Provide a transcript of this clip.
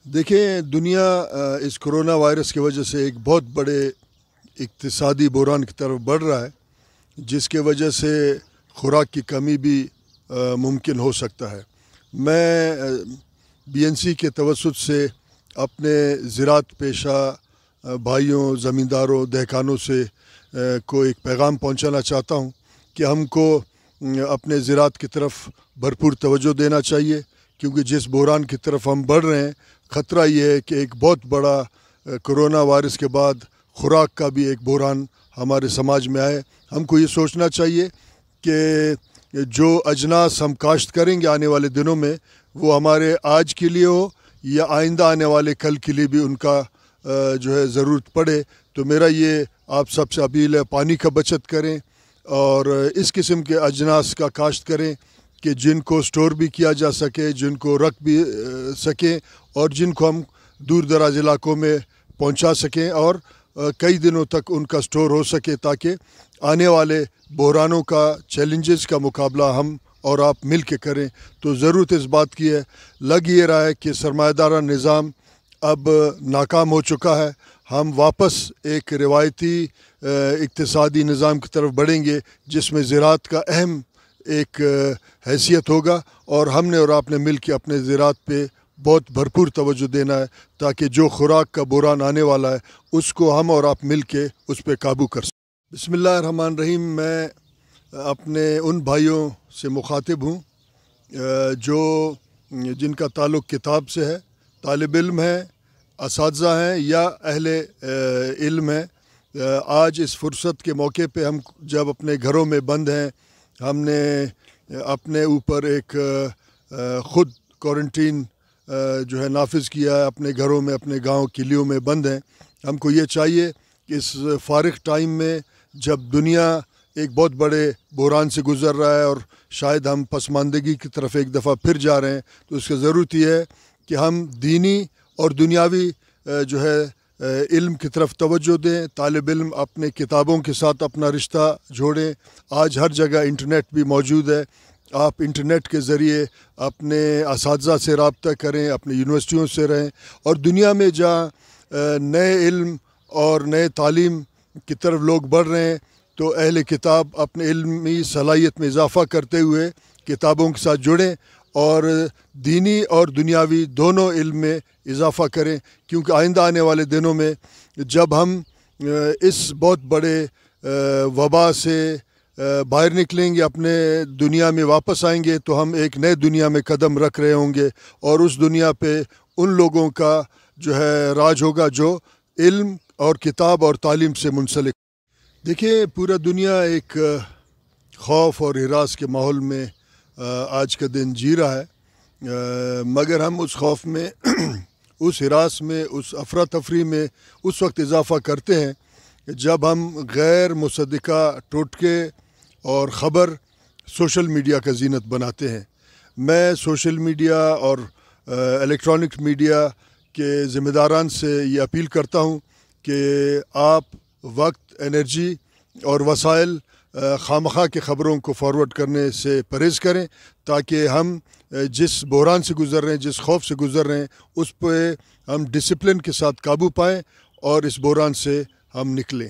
دیکھیں دنیا اس corona virus کی وجہ سے ایک بہت بڑے اقتصادی بحران کی طرف بڑھ رہا ہے، جس کی وجہ سے خوراک کی کمی بھی ممکن ہو سکتا ہے۔ میں BNC کے توسط سے اپنے زراعت پیشہ بھائیوں، زمینداروں، دہقانوں سے کو ایک پیغام پہنچانا چاہتا ہوں کہ ہم کو اپنے زراعت کی طرف بھرپور توجہ دینا چاہیے، کیونکہ جس بحران کی طرف ہم بڑھ رہے ہیں، خطرہ یہ ہے کہ ایک بہت بڑا کرونا وائرس کے بعد خوراک کا بھی ایک بحران ہمارے سماج میں آئے۔ ہم کو یہ سوچنا چاہیے کہ جو اجناس ہم کاشت کریں گے آنے والے دنوں میں، وہ ہمارے آج کے لیے ہو یا آئندہ آنے والے کل کے لیے بھی ان کا ضرورت پڑے۔ تو میرا یہ آپ سب سے اپیل ہے، پانی کا بچت کریں اور اس قسم کے اجناس کا کاشت کریں کہ جن کو سٹور بھی کیا جا سکے، جن کو رکھ بھی سکیں اور جن کو ہم دور دراز علاقوں میں پہنچا سکیں اور کئی دنوں تک ان کا سٹور ہو سکے، تاکہ آنے والے بحرانوں کا، چیلنجز کا مقابلہ ہم اور آپ مل کے کریں۔ تو ضرورت اس بات کی ہے، لگ یہ رہا ہے کہ سرمایہ دارہ نظام اب ناکام ہو چکا ہے۔ ہم واپس ایک روایتی اقتصادی نظام کی طرف بڑھیں گے، جس میں زراعت کا اہم ایک حیثیت ہوگا، اور ہم نے اور آپ نے مل کے اپنے زراعت پہ بہت بھرپور توجہ دینا ہے، تاکہ جو خوراک کا بحران آنے والا ہے اس کو ہم اور آپ مل کے اس پہ قابو کر سکیں۔ بسم اللہ الرحمن الرحیم۔ میں اپنے ان بھائیوں سے مخاطب ہوں جو جن کا تعلق کتاب سے ہے، طالب علم ہیں، اساتذہ ہیں یا اہل علم ہیں۔ آج اس فرصت کے موقع پہ ہم جب اپنے گھروں میں بند ہیں، ہم نے اپنے اوپر ایک خود کوارنٹین نافذ کیا ہے، اپنے گھروں میں، اپنے گاؤں قلیوں میں بند ہیں۔ ہم کو یہ چاہیے کہ اس فارغ ٹائم میں، جب دنیا ایک بہت بڑے بحران سے گزر رہا ہے اور شاید ہم پسماندگی کی طرف ایک دفعہ پھر جا رہے ہیں، تو اس کی ضرورت یہ ہے کہ ہم دینی اور دنیاوی علم کی طرف توجہ دیں۔ طالب علم اپنے کتابوں کے ساتھ اپنا رشتہ جوڑیں۔ آج ہر جگہ انٹرنیٹ بھی موجود ہے، آپ انٹرنیٹ کے ذریعے اپنے اساتذہ سے رابطہ کریں، اپنے یونیورسٹیوں سے رہیں، اور دنیا میں جہاں نئے علم اور نئے تعلیم کی طرف لوگ بڑھ رہے ہیں، تو اہل کتاب اپنے علمی صلاحیت میں اضافہ کرتے ہوئے کتابوں کے ساتھ جڑیں اور دینی اور دنیاوی دونوں علم میں اضافہ کریں، کیونکہ آئندہ آنے والے دنوں میں جب ہم اس بہت بڑے وبا سے باہر نکلیں گے، اپنے دنیا میں واپس آئیں گے، تو ہم ایک نئے دنیا میں قدم رکھ رہے ہوں گے، اور اس دنیا پہ ان لوگوں کا راج ہوگا جو علم اور کتاب اور تعلیم سے منسلک۔ دیکھیں پورا دنیا ایک خوف اور ہراس کے ماحول میں آج کا دن جی رہا ہے، مگر ہم اس خوف میں، اس ہراس میں، اس افراتفری میں اس وقت اضافہ کرتے ہیں جب ہم غیر مصدقہ ٹوٹکے اور خبر سوشل میڈیا کا زینت بناتے ہیں۔ میں سوشل میڈیا اور الیکٹرانک میڈیا کے ذمہ داران سے یہ اپیل کرتا ہوں کہ آپ وقت، انرجی اور وسائل خواہ کے خبروں کو فارورڈ کرنے سے پرہیز کریں، تاکہ ہم جس بحران سے گزر رہے ہیں، جس خوف سے گزر رہے ہیں، اس پہ ہم ڈسپلن کے ساتھ قابو پائیں اور اس بحران سے ہم نکلیں۔